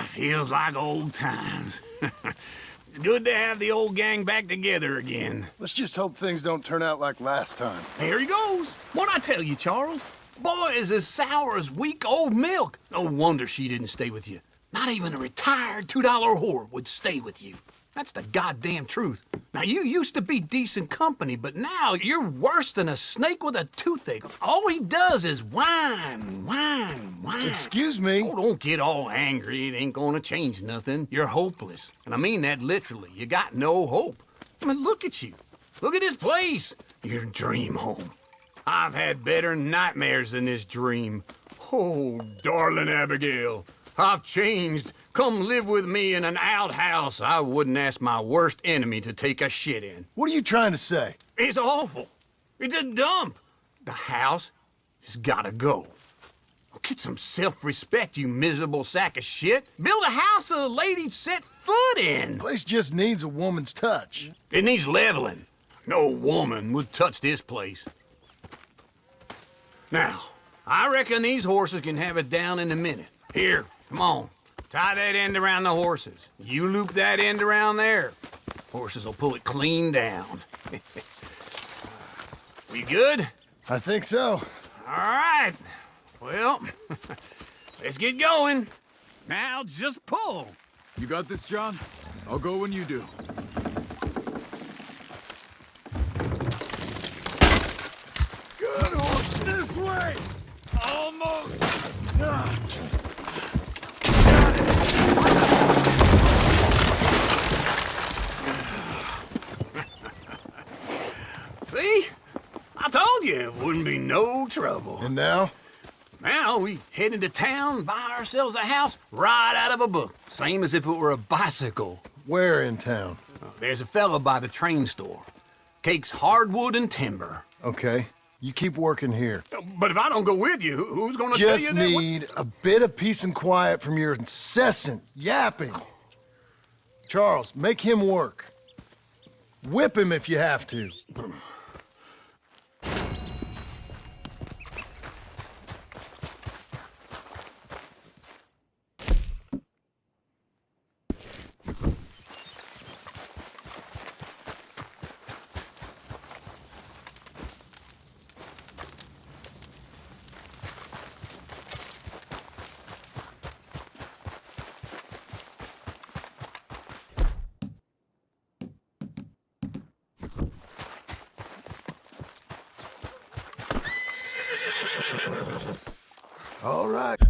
Feels like old times. It's good to have the old gang back together again. Let's just hope things don't turn out like last time. Here he goes. What'd I tell you, Charles? Boy is as sour as week-old milk. No wonder she didn't stay with you. Not even a retired $2 whore would stay with you. That's the goddamn truth. Now, you used to be decent company, but now you're worse than a snake with a toothache. All he does is whine. Excuse me? Oh, don't get all angry. It ain't gonna change nothing. You're hopeless. And I mean that literally. You got no hope. I mean, look at you. Look at this place. Your dream home. I've had better nightmares than this dream. Oh, darling Abigail, I've changed. Come live with me in an outhouse I wouldn't ask my worst enemy to take a shit in. What are you trying to say? It's awful. It's a dump. The house has gotta go. Get some self-respect, you miserable sack of shit. Build a house a lady'd set foot in. The place just needs a woman's touch. It needs leveling. No woman would touch this place. Now, I reckon these horses can have it down in a minute. Here, come on. Tie that end around the horses. You loop that end around there. Horses will pull it clean down. We good? I think so. All right. Well, let's get going. Now just pull. You got this, John? I'll go when you do. Good horse, this way! Almost! See? I told you it wouldn't be no trouble. And now? Now we head into town, buy ourselves a house right out of a book. Same as if it were a bicycle. Where in town? There's a fella by the train store. Cakes hardwood and timber. Okay. You keep working here. But if I don't go with you, who's gonna tell you Just that? need a bit of peace and quiet from your incessant yapping. Charles, make him work. Whip him if you have to. All right.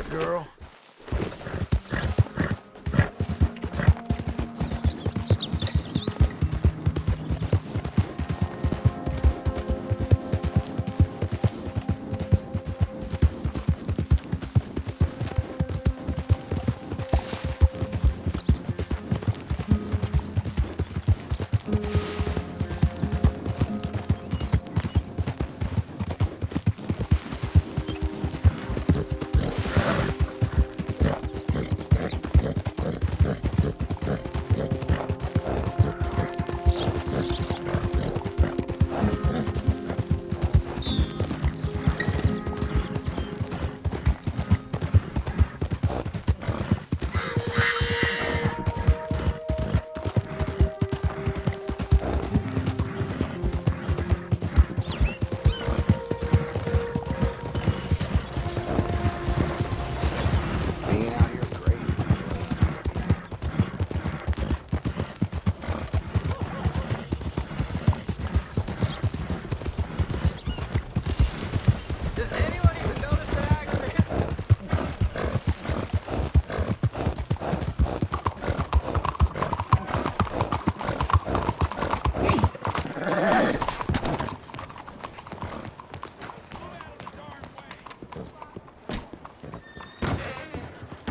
Girl.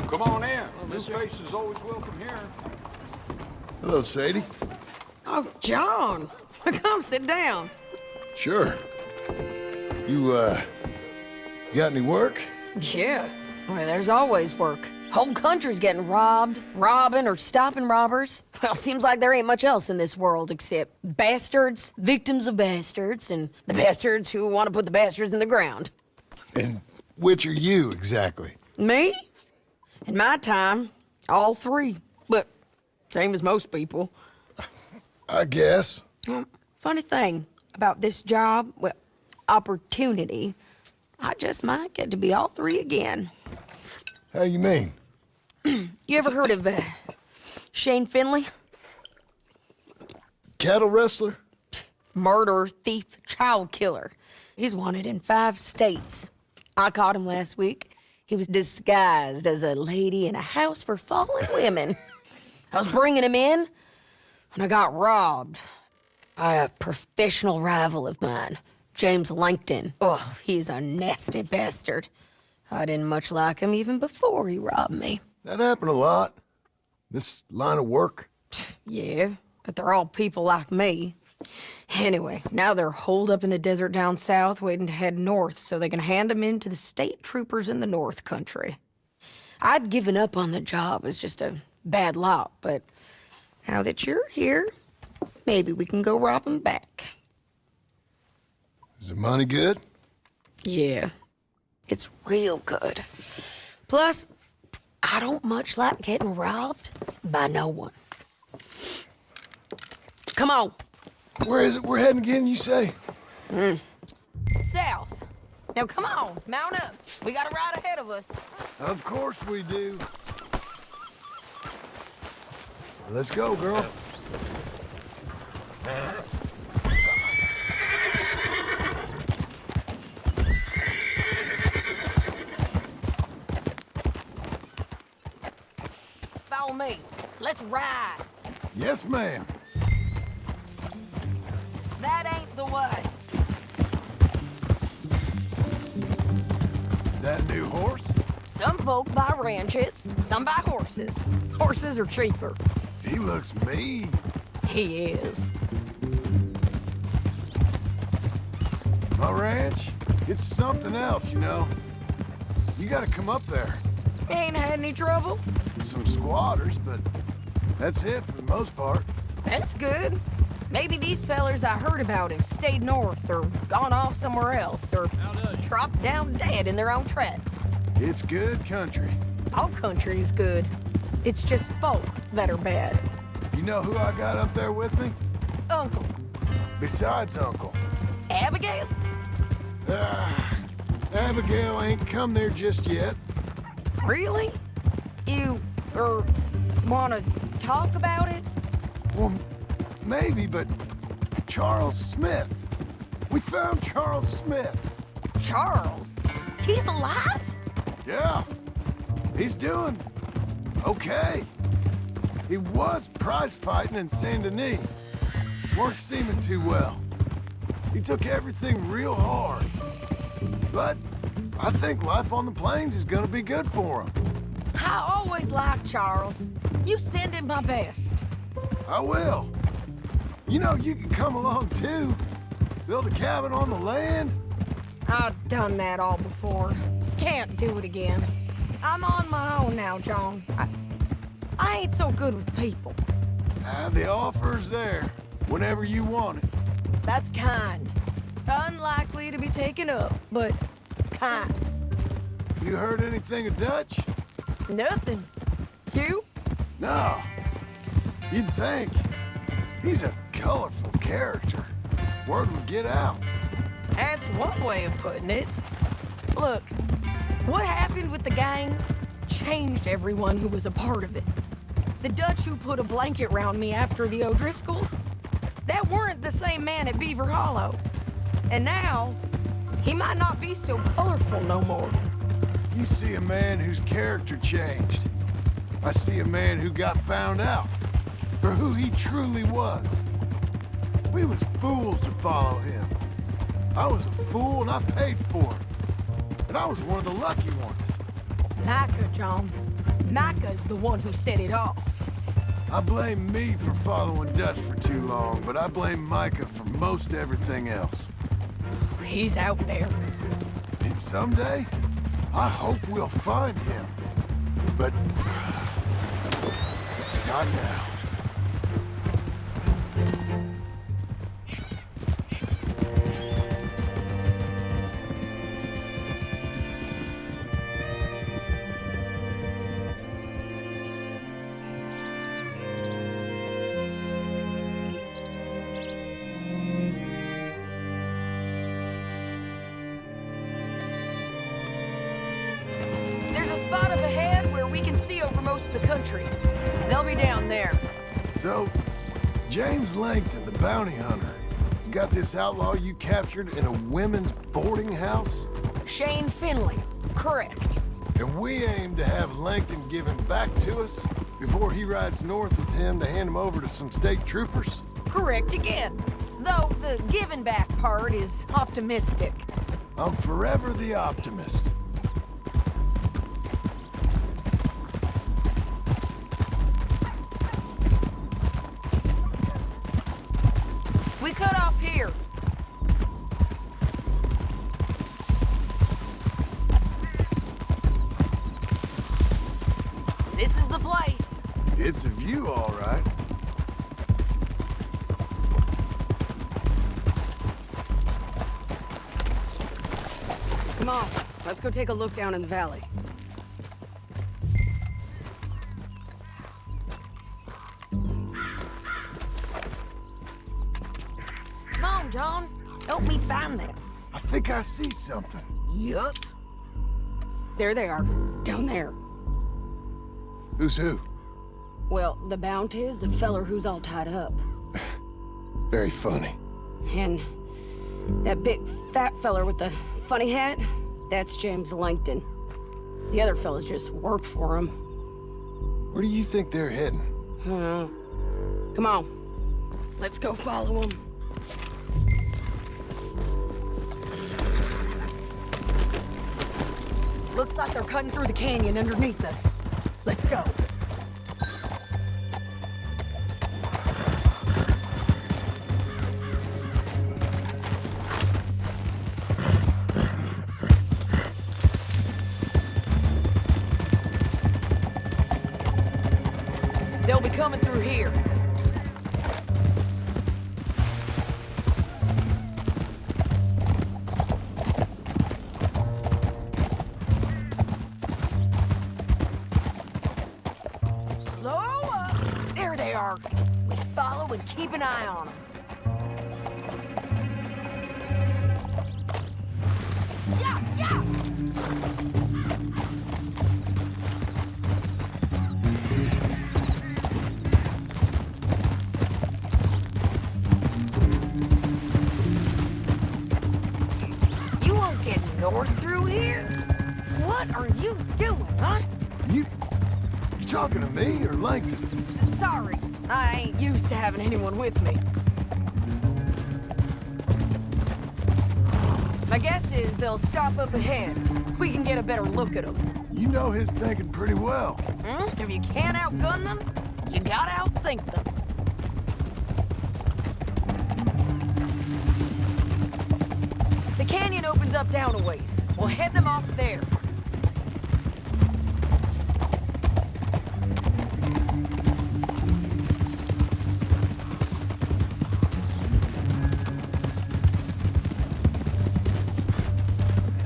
Come on in. This face is always welcome here. Hello, Sadie. Oh, John. Come sit down. Sure. You got any work? Yeah. Well, there's always work. Whole country's getting robbed, robbing or stopping robbers. Well, seems like there ain't much else in this world except bastards, victims of bastards, and the bastards who want to put the bastards in the ground. And which are you, exactly? Me? In my time, all three. But same as most people. I guess. Well, funny thing about this job, well, opportunity, I just might get to be all three again. How you mean? You ever heard of Shane Finley? Cattle wrestler? Murderer, thief, child killer. He's wanted in 5 states. I caught him last week. He was disguised as a lady in a house for fallen women. I was bringing him in, and I got robbed by a professional rival of mine, James Langton. Oh, he's a nasty bastard. I didn't much like him even before he robbed me. That happened a lot. This line of work. Yeah, but they're all people like me. Anyway, now they're holed up in the desert down south, waiting to head north so they can hand them in to the state troopers in the north country. I'd given up on the job as just a bad lot, but now that you're here, maybe we can go rob them back. Is the money good? Yeah, it's real good. Plus, I don't much like getting robbed by no one. Come on. Where is it we're heading again, you say? South. Now come on, mount up. We got a ride ahead of us. Of course we do. Let's go, girl. Follow me. Let's ride. Yes, ma'am. That ain't the way. That new horse? Some folk buy ranches, some buy horses. Horses are cheaper. He looks mean. He is. My ranch, it's something else, you know. You gotta come up there. Ain't had any trouble? Some squatters, but that's it for the most part. That's good. Maybe these fellers I heard about have stayed north or gone off somewhere else or dropped down dead in their own tracks. It's good country. All country is good. It's just folk that are bad. You know who I got up there with me? Uncle. Besides Uncle. Abigail? Abigail ain't come there just yet. Really? You, wanna talk about it? Well, maybe, but Charles Smith. We found Charles Smith. Charles? He's alive? Yeah. He's doing okay. He was prize fighting in Saint Denis. Weren't seeming too well. He took everything real hard. But I think life on the plains is gonna be good for him. I always liked Charles. You send him my best. I will. You know, you can come along too. Build a cabin on the land. I've done that all before. Can't do it again. I'm on my own now, John. I ain't so good with people. The offer's there whenever you want it. That's kind. Unlikely to be taken up, but kind. You heard anything of Dutch? Nothing. You? No. You'd think. He's a colorful character. Word would get out. That's one way of putting it. Look, what happened with the gang changed everyone who was a part of it. The Dutch who put a blanket round me after the O'Driscolls, that weren't the same man at Beaver Hollow. And now, he might not be so colorful no more. You see a man whose character changed. I see a man who got found out for who he truly was. We was fools to follow him. I was a fool and I paid for it. And I was one of the lucky ones. Micah, John. Micah's the one who set it off. I blame me for following Dutch for too long, but I blame Micah for most everything else. He's out there. And someday, I hope we'll find him. But... not now. Spot up ahead where we can see over most of the country. They'll be down there. So, James Langton, the bounty hunter, has got this outlaw you captured in a women's boarding house? Shane Finley, correct. And we aim to have Langton give him back to us before he rides north with him to hand him over to some state troopers? Correct again. Though the giving back part is optimistic. I'm forever the optimist. We cut off here. This is the place. It's a view, all right. Come on, let's go take a look down in the valley. Come on, John. Help me find them. I think I see something. Yup. There they are, down there. Who's who? Well, the bounty is the feller who's all tied up. Very funny. And that big fat feller with the funny hat, that's James Langton. The other fellas just work for him. Where do you think they're heading? Come on, let's go follow them. Looks like they're cutting through the canyon underneath us. Let's go. They'll be coming through here. Slow up. There they are. We follow and keep an eye on them. Yeah, yeah! You won't get north through here? What are you doing, huh? You talking to me or Langton? Sorry, I ain't used to having anyone with me. My guess is they'll stop up ahead. We can get a better look at them. You know his thinking pretty well. If you can't outgun them, you gotta outthink them. The canyon opens up down a ways. We'll head them off there.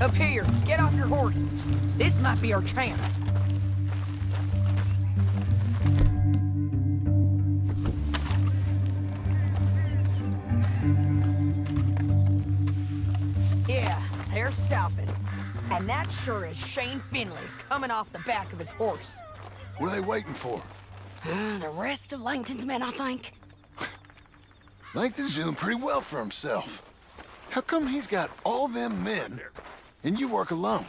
Up here, get off your horse. This might be our chance. Yeah, they're stopping. And that sure is Shane Finley coming off the back of his horse. What are they waiting for? The rest of Langton's men, I think. Langton's doing pretty well for himself. How come he's got all them men and you work alone?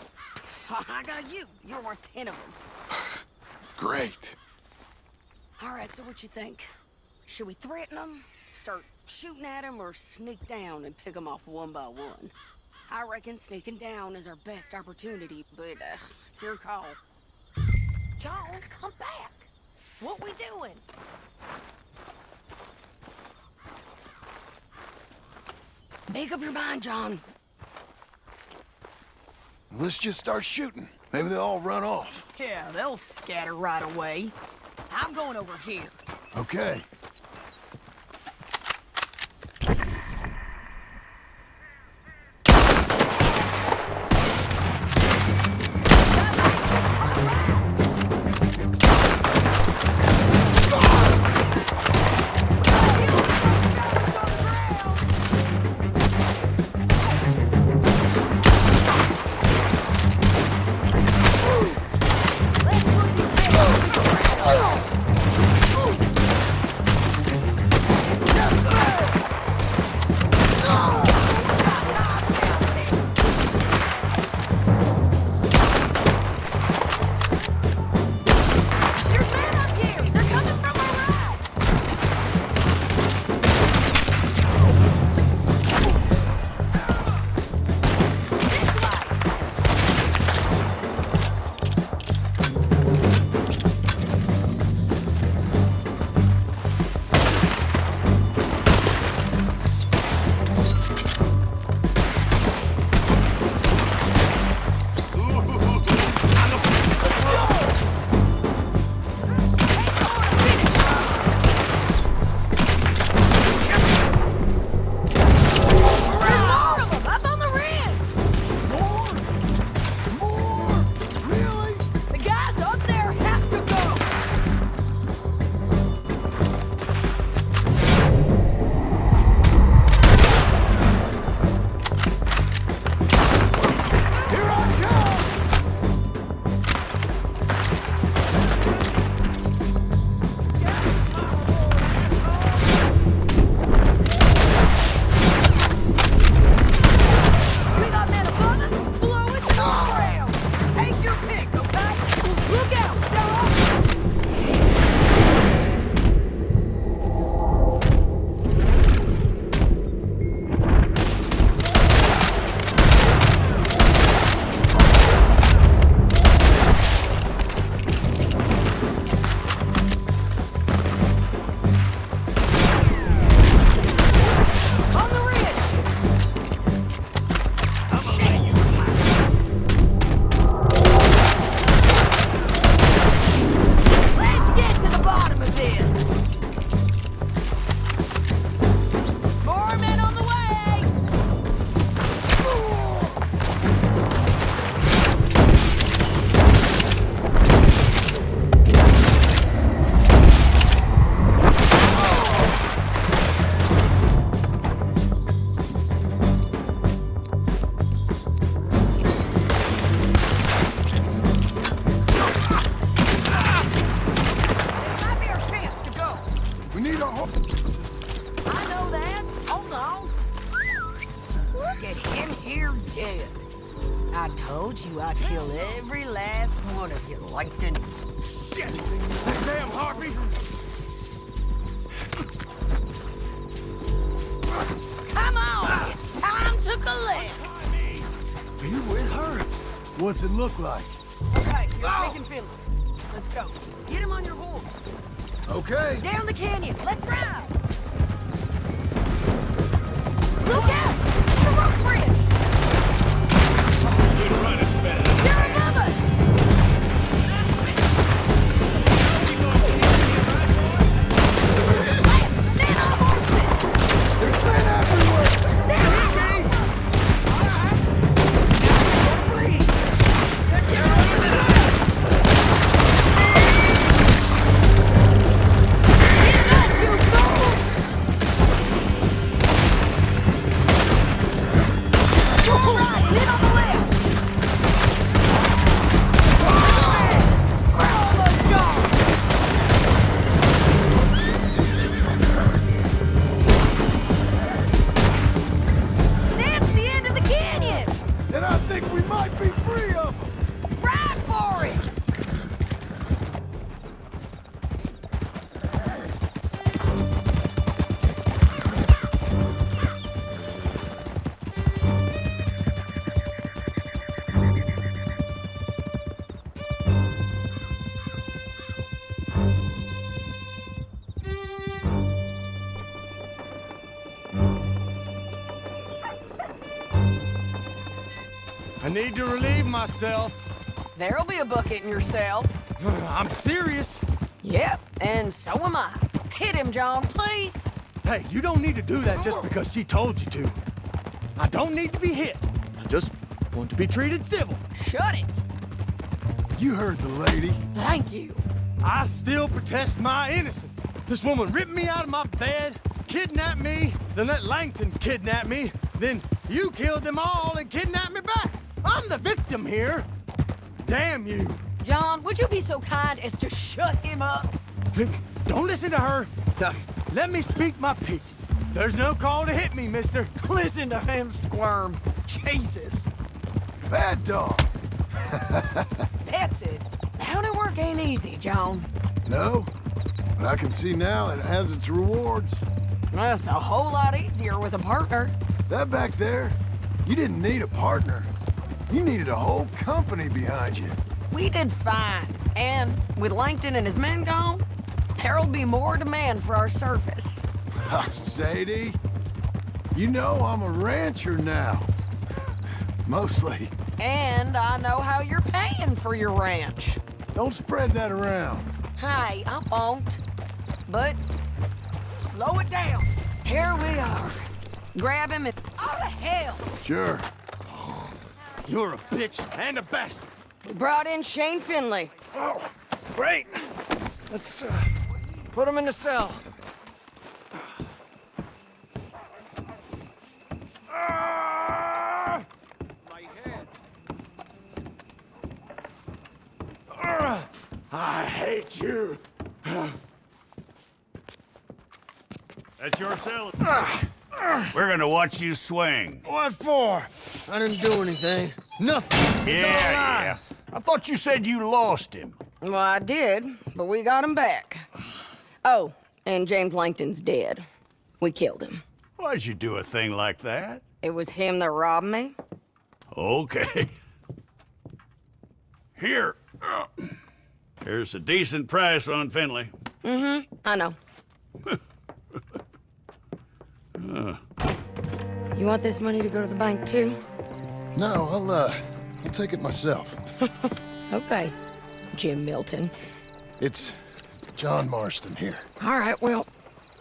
I got you. You're worth 10 of them. Great. All right, so what you think? Should we threaten them, start shooting at them, or sneak down and pick them off one by one? I reckon sneaking down is our best opportunity, but it's your call. John, come back. What we doing? Make up your mind, John. Let's just start shooting. Maybe they'll all run off. Yeah, they'll scatter right away. I'm going over here. Okay. I told you I'd kill every last one of you, Langton. Shit! That damn harpy! Come on! It's time to collect! Are you with her? What's it look like? Okay, you're taking Philly. Let's go. Get him on your horse. Okay. Down the canyon. Let's ride! Look out! The rope bridge! Good run is better. They're above us! Men on horses! There's men everywhere! They're out! Get up, you fools! All right, hit on the left! We're almost gone! That's the end of the canyon! And I think we might be free of them! Ride for it! I need to relieve myself. There'll be a bucket in your cell. I'm serious. Yep, and so am I. Hit him, John, please. Hey, you don't need to do that just because she told you to. I don't need to be hit. I just want to be treated civil. Shut it. You heard the lady. Thank you. I still protest my innocence. This woman ripped me out of my bed, kidnapped me, then let Langton kidnap me, then you killed them all and kidnapped me back. I'm the victim here. Damn you. John, would you be so kind as to shut him up? Don't listen to her. Now, let me speak my piece. There's no call to hit me, mister. Listen to him squirm. Jesus. Bad dog. That's it. County work ain't easy, John. No, but I can see now it has its rewards. That's a whole lot easier with a partner. That back there, you didn't need a partner. You needed a whole company behind you. We did fine. And with Langton and his men gone, there'll be more demand for our service. Sadie, you know I'm a rancher now. Mostly. And I know how you're paying for your ranch. Don't spread that around. Hey, I won't. But slow it down. Here we are. Grab him and... Oh, to hell! Sure. You're a bitch and a bastard. We brought in Shane Finley. Oh, great. Let's put him in the cell. I hate you. That's your cell. We're gonna watch you swing. What for? I didn't do anything. Nothing. It's all lies. I thought you said you lost him. Well, I did, but we got him back. Oh, and James Langton's dead. We killed him. Why'd you do a thing like that? It was him that robbed me. Okay. Here. Here's a decent price on Finley. I know. You want this money to go to the bank, too? No, I'll take it myself. Okay, Jim Milton. It's John Marston here. All right, well,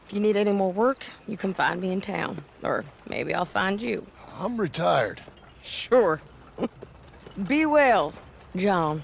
if you need any more work, you can find me in town. Or maybe I'll find you. I'm retired. Sure. Be well, John.